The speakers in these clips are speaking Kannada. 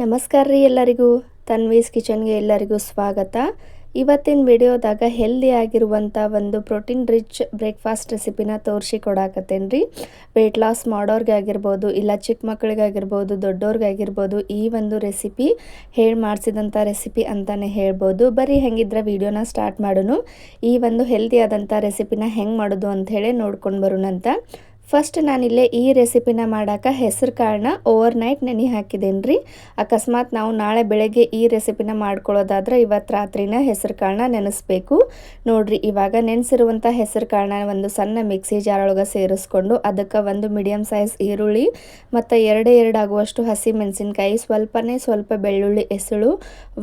ನಮಸ್ಕಾರ ರೀ ಎಲ್ಲರಿಗೂ ತನ್ವೀಸ್ ಕಿಚನ್ಗೆ ಎಲ್ಲರಿಗೂ ಸ್ವಾಗತ. ಇವತ್ತಿನ ವಿಡಿಯೋದಾಗ ಹೆಲ್ದಿ ಆಗಿರುವಂಥ ಒಂದು ಪ್ರೋಟೀನ್ ರಿಚ್ ಬ್ರೇಕ್ಫಾಸ್ಟ್ ರೆಸಿಪಿನ ತೋರಿಸಿ ಕೊಡಾಕತ್ತೇನೆ ರೀ. ವೆಯ್ಟ್ ಲಾಸ್ ಮಾಡೋರ್ಗೆ ಆಗಿರ್ಬೋದು, ಇಲ್ಲ ಚಿಕ್ಕ ಮಕ್ಕಳಿಗಾಗಿರ್ಬೋದು, ದೊಡ್ಡವ್ರಿಗಾಗಿರ್ಬೋದು, ಈ ಒಂದು ರೆಸಿಪಿ ಮಾಡಿಸಿದಂಥ ರೆಸಿಪಿ ಅಂತಲೇ ಹೇಳ್ಬೋದು. ಬರೀ ಹೆಂಗಿದ್ರೆ ವಿಡಿಯೋನ ಸ್ಟಾರ್ಟ್ ಮಾಡೋಣ. ಈ ಒಂದು ಹೆಲ್ದಿ ಆದಂಥ ರೆಸಿಪಿನ ಹೆಂಗೆ ಮಾಡೋದು ಅಂಥೇಳಿ ನೋಡ್ಕೊಂಡು ಬರೋಣಂತ. ಫಸ್ಟ್ ನಾನಿಲ್ಲೇ ಈ ರೆಸಿಪಿನ ಮಾಡೋಕೆ ಹೆಸರು ಕಾಳನ್ನ ಓವರ್ ನೈಟ್ ನೆನೆ ಹಾಕಿದ್ದೇನೆ ರೀ. ಅಕಸ್ಮಾತ್ ನಾವು ನಾಳೆ ಬೆಳಗ್ಗೆ ಈ ರೆಸಿಪಿನ ಮಾಡ್ಕೊಳ್ಳೋದಾದ್ರೆ ಇವತ್ತು ರಾತ್ರಿನ ಹೆಸರು ಕಾಳನ್ನ ನೆನೆಸ್ಬೇಕು. ನೋಡ್ರಿ, ಇವಾಗ ನೆನೆಸಿರುವಂಥ ಹೆಸರು ಕಾಳನ್ನ ಒಂದು ಸಣ್ಣ ಮಿಕ್ಸಿ ಜಾರ್ ಒಳಗೆ ಸೇರಿಸ್ಕೊಂಡು ಅದಕ್ಕೆ ಒಂದು ಮೀಡಿಯಮ್ ಸೈಜ್ ಈರುಳ್ಳಿ ಮತ್ತು ಎರಡು ಆಗುವಷ್ಟು ಹಸಿ ಮೆಣಸಿನ್ಕಾಯಿ, ಸ್ವಲ್ಪ ಬೆಳ್ಳುಳ್ಳಿ ಎಸಳು,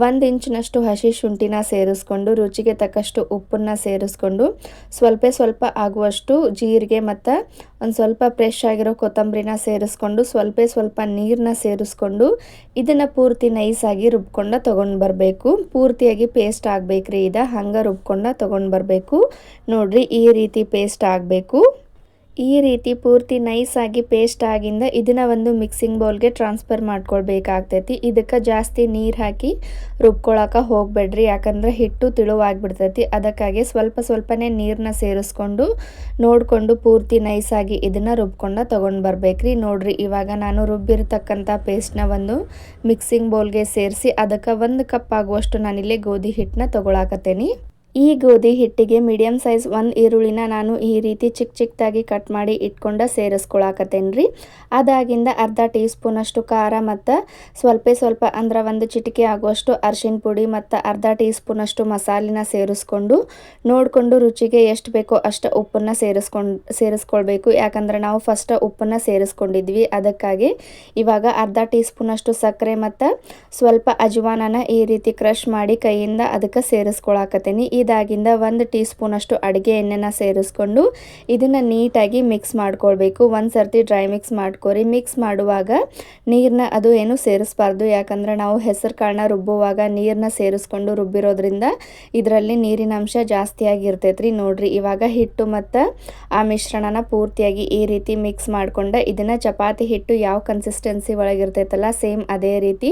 1 ಇಂಚಿನಷ್ಟು ಹಸಿ ಶುಂಠಿನ ಸೇರಿಸ್ಕೊಂಡು ರುಚಿಗೆ ತಕ್ಕಷ್ಟು ಉಪ್ಪನ್ನು ಸೇರಿಸ್ಕೊಂಡು ಸ್ವಲ್ಪ ಆಗುವಷ್ಟು ಜೀರಿಗೆ ಮತ್ತು ಒಂದು ಸ್ವಲ್ಪ ಫ್ರೆಶ್ ಆಗಿರೋ ಕೊತ್ತಂಬರಿನ ಸೇರಿಸ್ಕೊಂಡು ಸ್ವಲ್ಪ ನೀರನ್ನ ಸೇರಿಸ್ಕೊಂಡು ಇದನ್ನು ಪೂರ್ತಿ ನೈಸಾಗಿ ರುಬ್ಕೊಂಡು ತೊಗೊಂಡು ಬರಬೇಕು. ಪೂರ್ತಿಯಾಗಿ ಪೇಸ್ಟ್ ಆಗಬೇಕ್ರಿ. ಹಂಗೆ ರುಬ್ಕೊಂಡು ತೊಗೊಂಡು ಬರಬೇಕು. ನೋಡ್ರಿ, ಈ ರೀತಿ ಪೇಸ್ಟ್ ಆಗಬೇಕು. ಈ ರೀತಿ ಪೂರ್ತಿ ನೈಸಾಗಿ ಪೇಸ್ಟ್ ಆಗಿಂದ ಇದನ್ನು ಒಂದು ಮಿಕ್ಸಿಂಗ್ ಬೌಲ್ಗೆ ಟ್ರಾನ್ಸ್ಫರ್ ಮಾಡ್ಕೊಳ್ಬೇಕಾಗ್ತೈತಿ. ಇದಕ್ಕೆ ಜಾಸ್ತಿ ನೀರು ಹಾಕಿ ರುಬ್ಕೊಳಕ್ಕೆ ಹೋಗಬೇಡ್ರಿ, ಯಾಕಂದ್ರೆ ಹಿಟ್ಟು ತಿಳುವಾಗಿಬಿಡ್ತೈತಿ. ಅದಕ್ಕಾಗಿ ಸ್ವಲ್ಪನೇ ನೀರನ್ನ ಸೇರಿಸ್ಕೊಂಡು ನೋಡಿಕೊಂಡು ಪೂರ್ತಿ ನೈಸಾಗಿ ಇದನ್ನು ರುಬ್ಕೊಂಡು ತೊಗೊಂಡು ಬರ್ಬೇಕ್ರಿ. ನೋಡ್ರಿ, ಇವಾಗ ನಾನು ರುಬ್ಬಿರ್ತಕ್ಕಂಥ ಪೇಸ್ಟ್ನ ಒಂದು ಮಿಕ್ಸಿಂಗ್ ಬೌಲ್ಗೆ ಸೇರಿಸಿ ಅದಕ್ಕೆ 1 ಕಪ್ ಆಗುವಷ್ಟು ನಾನಿಲ್ಲಿ ಗೋಧಿ ಹಿಟ್ಟನ್ನ ತೊಗೊಳಕತ್ತೇನೆ. ಈ ಗೋಧಿ ಹಿಟ್ಟಿಗೆ ಮೀಡಿಯಮ್ ಸೈಜ್ 1 ಈರುಳ್ಳಿನ ನಾನು ಈ ರೀತಿ ಚಿಕ್ಕದಾಗಿ ಕಟ್ ಮಾಡಿ ಇಟ್ಕೊಂಡು ಸೇರಿಸ್ಕೊಳಕತ್ತೇನೆ ರೀ. ಅದಾಗಿಂದ ಅರ್ಧ ಟೀ ಸ್ಪೂನಷ್ಟು ಖಾರ ಮತ್ತು ಸ್ವಲ್ಪ ಅಂದ್ರೆ 1 ಚಿಟಿಕೆ ಆಗುವಷ್ಟು ಅರಿಶಿನ ಪುಡಿ ಮತ್ತು ಅರ್ಧ ಟೀ ಸ್ಪೂನಷ್ಟು ಮಸಾಲಿನ ಸೇರಿಸ್ಕೊಂಡು ನೋಡಿಕೊಂಡು ರುಚಿಗೆ ಎಷ್ಟು ಬೇಕೋ ಅಷ್ಟು ಉಪ್ಪನ್ನು ಸೇರಿಸ್ಕೊಳ್ಬೇಕು. ಯಾಕಂದ್ರೆ ನಾವು ಫಸ್ಟ್ ಉಪ್ಪನ್ನು ಸೇರಿಸ್ಕೊಂಡಿದ್ವಿ. ಅದಕ್ಕಾಗಿ ಇವಾಗ ಅರ್ಧ ಟೀ ಸ್ಪೂನಷ್ಟು ಸಕ್ಕರೆ ಮತ್ತು ಸ್ವಲ್ಪ ಅಜ್ವಾನನ ಈ ರೀತಿ ಕ್ರಷ್ ಮಾಡಿ ಕೈಯಿಂದ ಅದಕ್ಕೆ ಸೇರಿಸ್ಕೊಳಕತ್ತೇನೆ. ಇದಾಗಿಂದ 1 ಟೀ ಸ್ಪೂನಷ್ಟು ಅಡುಗೆ ಎಣ್ಣೆನ ಸೇರಿಸ್ಕೊಂಡು ಇದನ್ನು ನೀಟಾಗಿ ಮಿಕ್ಸ್ ಮಾಡ್ಕೊಳ್ಬೇಕು. ಒಂದು ಸರ್ತಿ ಡ್ರೈ ಮಿಕ್ಸ್ ಮಾಡ್ಕೊರಿ. ಮಿಕ್ಸ್ ಮಾಡುವಾಗ ನೀರನ್ನ ಅದು ಏನು ಸೇರಿಸಬಾರ್ದು, ಯಾಕಂದ್ರೆ ನಾವು ಹೆಸರು ಕಾಳನ್ನ ರುಬ್ಬುವಾಗ ನೀರನ್ನ ಸೇರಿಸ್ಕೊಂಡು ರುಬ್ಬಿರೋದ್ರಿಂದ ಇದರಲ್ಲಿ ನೀರಿನ ಅಂಶ ಜಾಸ್ತಿ ಆಗಿರ್ತೈತ್ರಿ. ನೋಡ್ರಿ, ಇವಾಗ ಹಿಟ್ಟು ಮತ್ತು ಆ ಮಿಶ್ರಣನ ಪೂರ್ತಿಯಾಗಿ ಈ ರೀತಿ ಮಿಕ್ಸ್ ಮಾಡ್ಕೊಂಡು ಇದನ್ನು ಚಪಾತಿ ಹಿಟ್ಟು ಯಾವ ಕನ್ಸಿಸ್ಟೆನ್ಸಿ ಒಳಗಿರ್ತೈತಲ್ಲ ಸೇಮ್ ಅದೇ ರೀತಿ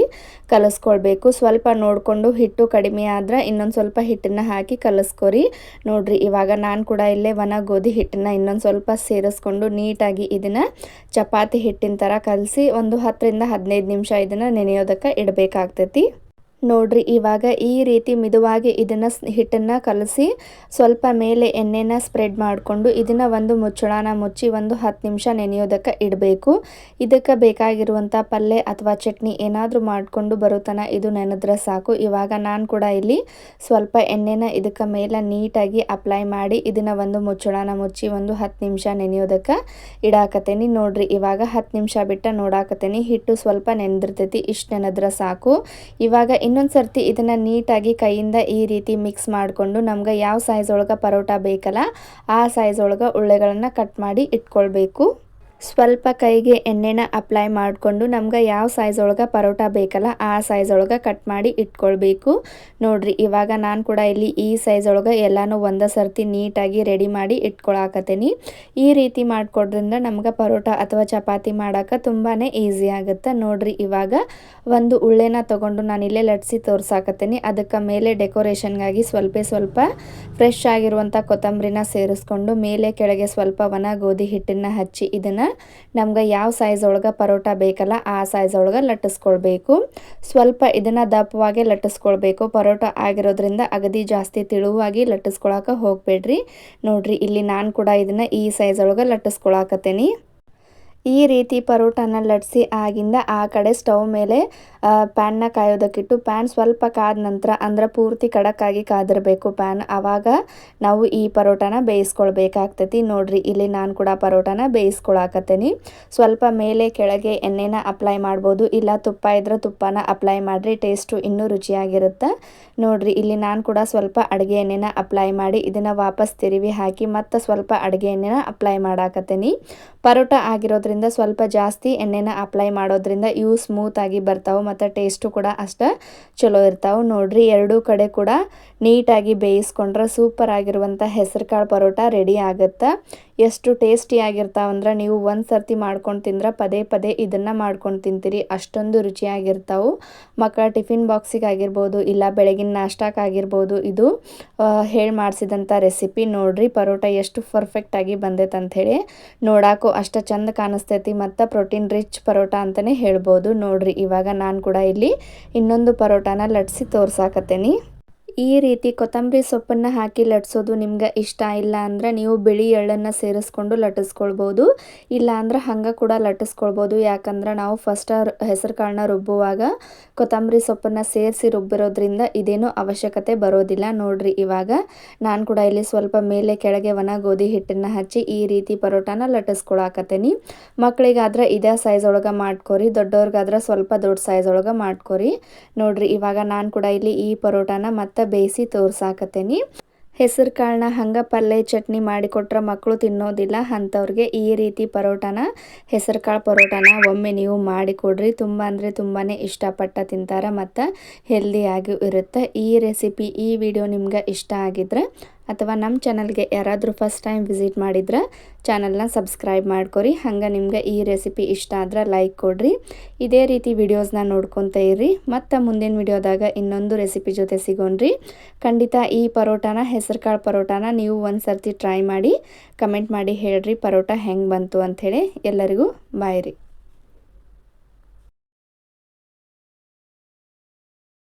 ಕಲಿಸ್ಕೊಳ್ಬೇಕು. ಸ್ವಲ್ಪ ನೋಡಿಕೊಂಡು ಹಿಟ್ಟು ಕಡಿಮೆ ಆದ್ರೆ ಇನ್ನೊಂದು ಸ್ವಲ್ಪ ಹಿಟ್ಟನ್ನು ಹಾಕಿ ಕಲಿಸ್ಕೊರಿ. ನೋಡ್ರಿ, ಇವಾಗ ನಾನು ಕೂಡ ಇಲ್ಲೇ ಒಣ ಗೋಧಿ ಹಿಟ್ಟನ್ನ ಇನ್ನೊಂದು ಸ್ವಲ್ಪ ಸೇರಿಸ್ಕೊಂಡು ನೀಟಾಗಿ ಇದನ್ನು ಚಪಾತಿ ಹಿಟ್ಟಿನ ಥರ ಕಲಸಿ ಒಂದು 10 ರಿಂದ 15 ನಿಮಿಷ ಇದನ್ನು ನೆನೆಯೋದಕ್ಕೆ ಇಡಬೇಕಾಗ್ತೈತಿ. ನೋಡ್ರಿ, ಇವಾಗ ಈ ರೀತಿ ಮಿದುವಾಗಿ ಇದನ್ನು ಹಿಟ್ಟನ್ನು ಕಲಸಿ ಸ್ವಲ್ಪ ಮೇಲೆ ಎಣ್ಣೆನ ಸ್ಪ್ರೆಡ್ ಮಾಡಿಕೊಂಡು ಇದನ್ನು ಒಂದು ಮುಚ್ಚಳನ ಮುಚ್ಚಿ ಒಂದು 10 ನಿಮಿಷ ನೆನೆಯೋದಕ್ಕೆ ಇಡಬೇಕು. ಇದಕ್ಕೆ ಬೇಕಾಗಿರುವಂಥ ಪಲ್ಯ ಅಥವಾ ಚಟ್ನಿ ಏನಾದರೂ ಮಾಡಿಕೊಂಡು ಬರೋತನ ಇದು ನೆನೆದ್ರೆ ಸಾಕು. ಇವಾಗ ನಾನು ಕೂಡ ಇಲ್ಲಿ ಸ್ವಲ್ಪ ಎಣ್ಣೆನ ಇದಕ್ಕೆ ಮೇಲೆ ನೀಟಾಗಿ ಅಪ್ಲೈ ಮಾಡಿ ಇದನ್ನು ಒಂದು ಮುಚ್ಚಳನ ಮುಚ್ಚಿ ಒಂದು 10 ನಿಮಿಷ ನೆನೆಯೋದಕ್ಕೆ ಇಡಾಕತ್ತೇನೆ. ನೋಡ್ರಿ, ಇವಾಗ 10 ನಿಮಿಷ ಬಿಟ್ಟು ನೋಡಾಕತ್ತೇನೆ. ಹಿಟ್ಟು ಸ್ವಲ್ಪ ನೆನೆದಿರ್ತೈತಿ. ಇಷ್ಟು ನೆನೆದ್ರೆ ಸಾಕು. ಇವಾಗ ಇನ್ನೊಂದು ಸರ್ತಿ ಇದನ್ನು ನೀಟಾಗಿ ಕೈಯಿಂದ ಈ ರೀತಿ ಮಿಕ್ಸ್ ಮಾಡಿಕೊಂಡು ನಮ್ಗೆ ಯಾವ ಸೈಜ್ ಒಳಗೆ ಪರೋಟ ಬೇಕಲ್ಲ ಆ ಸೈಜ್ ಒಳಗೆ ಉಳ್ಳೆಗಳನ್ನು ಕಟ್ ಮಾಡಿ ಇಟ್ಕೊಳ್ಬೇಕು. ಸ್ವಲ್ಪ ಕೈಗೆ ಎಣ್ಣೆನ ಅಪ್ಲೈ ಮಾಡಿಕೊಂಡು ನಮ್ಗೆ ಯಾವ ಸೈಜ್ ಒಳಗೆ ಪರೋಟ ಬೇಕಲ್ಲ ಆ ಸೈಜ್ ಒಳಗೆ ಕಟ್ ಮಾಡಿ ಇಟ್ಕೊಳ್ಬೇಕು. ನೋಡ್ರಿ, ಇವಾಗ ನಾನು ಕೂಡ ಇಲ್ಲಿ ಈ ಸೈಜ್ ಒಳಗೆ ಎಲ್ಲನೂ ಒಂದೇ ಸರ್ತಿ ನೀಟಾಗಿ ರೆಡಿ ಮಾಡಿ ಇಟ್ಕೊಳಕತ್ತೀನಿ. ಈ ರೀತಿ ಮಾಡ್ಕೊಡ್ರಿಂದ ನಮ್ಗೆ ಪರೋಟ ಅಥವಾ ಚಪಾತಿ ಮಾಡೋಕೆ ತುಂಬಾ ಈಸಿ ಆಗುತ್ತೆ. ನೋಡ್ರಿ, ಇವಾಗ ಒಂದು ಉಳ್ಳೆನ ತೊಗೊಂಡು ನಾನಿಲ್ಲೇ ಲಟ್ಸಿ ತೋರ್ಸಾಕತ್ತೀನಿ. ಅದಕ್ಕೆ ಮೇಲೆ ಡೆಕೋರೇಷನ್ಗಾಗಿ ಸ್ವಲ್ಪ ಫ್ರೆಶ್ ಆಗಿರುವಂಥ ಕೊತ್ತಂಬರಿನ ಸೇರಿಸ್ಕೊಂಡು ಮೇಲೆ ಕೆಳಗೆ ಸ್ವಲ್ಪ ಒಣ ಗೋಧಿ ಹಿಟ್ಟನ್ನು ಹಚ್ಚಿ ಇದನ್ನು ನಮ್ಗೆ ಯಾವ ಸೈಜ್ ಒಳಗೆ ಪರೋಟ ಬೇಕಲ್ಲ ಆ ಸೈಜ್ ಒಳಗೆ ಲಟ್ಟಿಸ್ಕೊಳ್ಬೇಕು. ಸ್ವಲ್ಪ ಇದನ್ನು ದಪ್ಪವಾಗಿ ಲಟ್ಟಿಸ್ಕೊಳ್ಬೇಕು. ಪರೋಟ ಆಗಿರೋದ್ರಿಂದ ಅಗದಿ ಜಾಸ್ತಿ ತಿಳುವಾಗಿ ಲಟ್ಟಿಸ್ಕೊಳಕ್ಕೆ ಹೋಗಬೇಡ್ರಿ. ನೋಡ್ರಿ, ಇಲ್ಲಿ ನಾನು ಕೂಡ ಇದನ್ನು ಈ ಸೈಜ್ ಒಳಗೆ ಲಟ್ಟಿಸ್ಕೊಳಕತ್ತೇನೆ. ಈ ರೀತಿ ಪರೋಟನ ಲಟ್ಸಿ ಆಗಿಂದ ಆ ಕಡೆ ಸ್ಟವ್ ಮೇಲೆ ಪ್ಯಾನ್ನ ಕಾಯೋದಕ್ಕಿಟ್ಟು ಪ್ಯಾನ್ ಸ್ವಲ್ಪ ಕಾದ ನಂತರ ಅಂದ್ರೆ ಪೂರ್ತಿ ಖಡಕ್ಕಾಗಿ ಕಾದಿರಬೇಕು ಪ್ಯಾನ್. ಆವಾಗ ನಾವು ಈ ಪರೋಟನ ಬೇಯಿಸ್ಕೊಳ್ಬೇಕಾಗ್ತೈತಿ. ನೋಡ್ರಿ, ಇಲ್ಲಿ ನಾನು ಕೂಡ ಪರೋಟನ ಬೇಯಿಸ್ಕೊಳಕತ್ತೇನೆ. ಸ್ವಲ್ಪ ಮೇಲೆ ಕೆಳಗೆ ಎಣ್ಣೆನ ಅಪ್ಲೈ ಮಾಡ್ಬೋದು, ಇಲ್ಲ ತುಪ್ಪ ಇದ್ರೆ ತುಪ್ಪನ ಅಪ್ಲೈ ಮಾಡಿರಿ. ಟೇಸ್ಟು ಇನ್ನೂ ರುಚಿಯಾಗಿರುತ್ತೆ. ನೋಡ್ರಿ, ಇಲ್ಲಿ ನಾನು ಕೂಡ ಸ್ವಲ್ಪ ಅಡುಗೆ ಎಣ್ಣೆನ ಅಪ್ಲೈ ಮಾಡಿ ಇದನ್ನು ವಾಪಸ್ ತಿರುವಿ ಹಾಕಿ ಮತ್ತು ಸ್ವಲ್ಪ ಅಡುಗೆ ಎಣ್ಣೆನ ಅಪ್ಲೈ ಮಾಡಾಕತ್ತೇನೆ. ಪರೋಟ ಆಗಿರೋದ್ರಿಂದ ಸ್ವಲ್ಪ ಜಾಸ್ತಿ ಎಣ್ಣೆನ ಅಪ್ಲೈ ಮಾಡೋದ್ರಿಂದ ಇವು ಸ್ಮೂತಾಗಿ ಬರ್ತಾವೆ ಮತ್ತು ಟೇಸ್ಟು ಕೂಡ ಅಷ್ಟೇ ಚಲೋ ಇರ್ತಾವೆ. ನೋಡ್ರಿ, ಎರಡೂ ಕಡೆ ಕೂಡ ನೀಟಾಗಿ ಬೇಯಿಸ್ಕೊಂಡ್ರೆ ಸೂಪರ್ ಆಗಿರುವಂಥ ಹೆಸರು ಕಾಳು ಪರೋಟ ರೆಡಿ ಆಗುತ್ತೆ. ಎಷ್ಟು ಟೇಸ್ಟಿಯಾಗಿರ್ತಾವಂದ್ರೆ ನೀವು ಒಂದು ಸರ್ತಿ ಮಾಡ್ಕೊಂಡು ತಿಂದ್ರೆ ಪದೇ ಪದೇ ಇದನ್ನು ಮಾಡ್ಕೊಂಡು ತಿಂತೀರಿ, ಅಷ್ಟೊಂದು ರುಚಿಯಾಗಿರ್ತಾವೆ. ಮಕ್ಕಳ ಟಿಫಿನ್ ಬಾಕ್ಸಿಗೆ ಆಗಿರ್ಬೋದು, ಇಲ್ಲ ಬೆಳಗಿನ ನಾಷ್ಟಕ್ಕಾಗಿರ್ಬೋದು, ಇದು ಹೇಳಿ ಮಾಡಿಸಿದಂಥ ರೆಸಿಪಿ. ನೋಡಿರಿ ಪರೋಟ ಎಷ್ಟು ಪರ್ಫೆಕ್ಟಾಗಿ ಬಂದೈತೆ ಅಂಥೇಳಿ. ನೋಡೋಕ್ಕೂ ಅಷ್ಟು ಚಂದ ಕಾಣಿಸ್ತೈತಿ ಮತ್ತು ಪ್ರೋಟೀನ್ ರಿಚ್ ಪರೋಟ ಅಂತಲೇ ಹೇಳ್ಬೋದು. ನೋಡಿರಿ ಇವಾಗ ನಾನು ಕೂಡ ಇಲ್ಲಿ ಇನ್ನೊಂದು ಪರೋಟಾನ ಲಟ್ಸಿ ತೋರ್ಸಾಕತ್ತೇನಿ. ಈ ರೀತಿ ಕೊತ್ತಂಬರಿ ಸೊಪ್ಪನ್ನು ಹಾಕಿ ಲಟ್ಸೋದು ನಿಮ್ಗೆ ಇಷ್ಟ ಇಲ್ಲ ಅಂದ್ರೆ ನೀವು ಬಿಳಿ ಎಳ್ಳನ್ನು ಸೇರಿಸ್ಕೊಂಡು ಲಟ್ಟಿಸ್ಕೊಳ್ಬೋದು, ಇಲ್ಲ ಅಂದ್ರೆ ಹಂಗೆ ಕೂಡ ಲಟ್ಟಿಸ್ಕೊಳ್ಬೋದು. ಯಾಕಂದ್ರೆ ನಾವು ಫಸ್ಟ್ ಹೆಸರು ಕಾಳನ್ನ ರುಬ್ಬುವಾಗ ಕೊತ್ತಂಬರಿ ಸೊಪ್ಪನ್ನು ಸೇರಿಸಿ ರುಬ್ಬಿರೋದ್ರಿಂದ ಇದೇನು ಅವಶ್ಯಕತೆ ಬರೋದಿಲ್ಲ. ನೋಡಿರಿ ಇವಾಗ ನಾನು ಕೂಡ ಇಲ್ಲಿ ಸ್ವಲ್ಪ ಮೇಲೆ ಕೆಳಗೆ ಒಣ ಗೋಧಿ ಹಿಟ್ಟನ್ನು ಹಚ್ಚಿ ಈ ರೀತಿ ಪರೋಟಾನ ಲಟ್ಟಿಸ್ಕೊಳಕತ್ತೀನಿ. ಮಕ್ಕಳಿಗಾದ್ರೆ ಇದೇ ಸೈಜ್ ಒಳಗೆ ಮಾಡ್ಕೊರಿ, ದೊಡ್ಡವ್ರಿಗಾದ್ರೆ ಸ್ವಲ್ಪ ದೊಡ್ಡ ಸೈಜ್ ಒಳಗೆ ಮಾಡ್ಕೊರಿ. ನೋಡಿರಿ ಇವಾಗ ನಾನು ಕೂಡ ಇಲ್ಲಿ ಈ ಪರೋಟಾನ ಮತ್ತೆ ಬೇಯಿಸಿ ತೋರ್ಸಾಕತ್ತೇನಿ. ಹೆಸರು ಕಾಳನ್ನ ಹಂಗೆ ಪಲ್ಯ ಚಟ್ನಿ ಮಾಡಿಕೊಟ್ರೆ ಮಕ್ಕಳು ತಿನ್ನೋದಿಲ್ಲ. ಅಂಥವ್ರಿಗೆ ಈ ರೀತಿ ಪರೋಟಾನ, ಹೆಸರು ಕಾಳು ಪರೋಟಾನ ಒಮ್ಮೆ ನೀವು ಮಾಡಿಕೊಡ್ರಿ. ತುಂಬ ಅಂದರೆ ತುಂಬಾ ಇಷ್ಟಪಟ್ಟು ತಿಂತಾರೆ ಮತ್ತು ಹೆಲ್ದಿಯಾಗಿ ಇರುತ್ತೆ. ಈ ರೆಸಿಪಿ, ಈ ವಿಡಿಯೋ ನಿಮ್ಗೆ ಇಷ್ಟ ಆಗಿದ್ರೆ ಅಥವಾ ನಮ್ಮ ಚಾನಲ್ಗೆ ಯಾರಾದರೂ ಫಸ್ಟ್ ಟೈಮ್ ವಿಸಿಟ್ ಮಾಡಿದ್ರೆ ಚಾನಲ್ನ ಸಬ್ಸ್ಕ್ರೈಬ್ ಮಾಡ್ಕೊರಿ. ಹಂಗೆ ನಿಮ್ಗೆ ಈ ರೆಸಿಪಿ ಇಷ್ಟ ಆದ್ರೆ ಲೈಕ್ ಕೊಡ್ರಿ. ಇದೇ ರೀತಿ ವಿಡಿಯೋಸ್ನ ನೋಡ್ಕೊತ ಇರ್ರಿ. ಮತ್ತು ಮುಂದಿನ ವಿಡಿಯೋದಾಗ ಇನ್ನೊಂದು ರೆಸಿಪಿ ಜೊತೆ ಸಿಗೋಣ್ರಿ. ಖಂಡಿತ ಈ ಪರೋಟಾನ, ಹೆಸರು ಕಾಳು ಪರೋಟಾನ ನೀವು ಒಂದು ಸರ್ತಿ ಟ್ರೈ ಮಾಡಿ ಕಮೆಂಟ್ ಮಾಡಿ ಹೇಳ್ರಿ ಪರೋಟ ಹೆಂಗೆ ಬಂತು ಅಂಥೇಳಿ. ಎಲ್ಲರಿಗೂ ಬಾಯ್ ರೀ.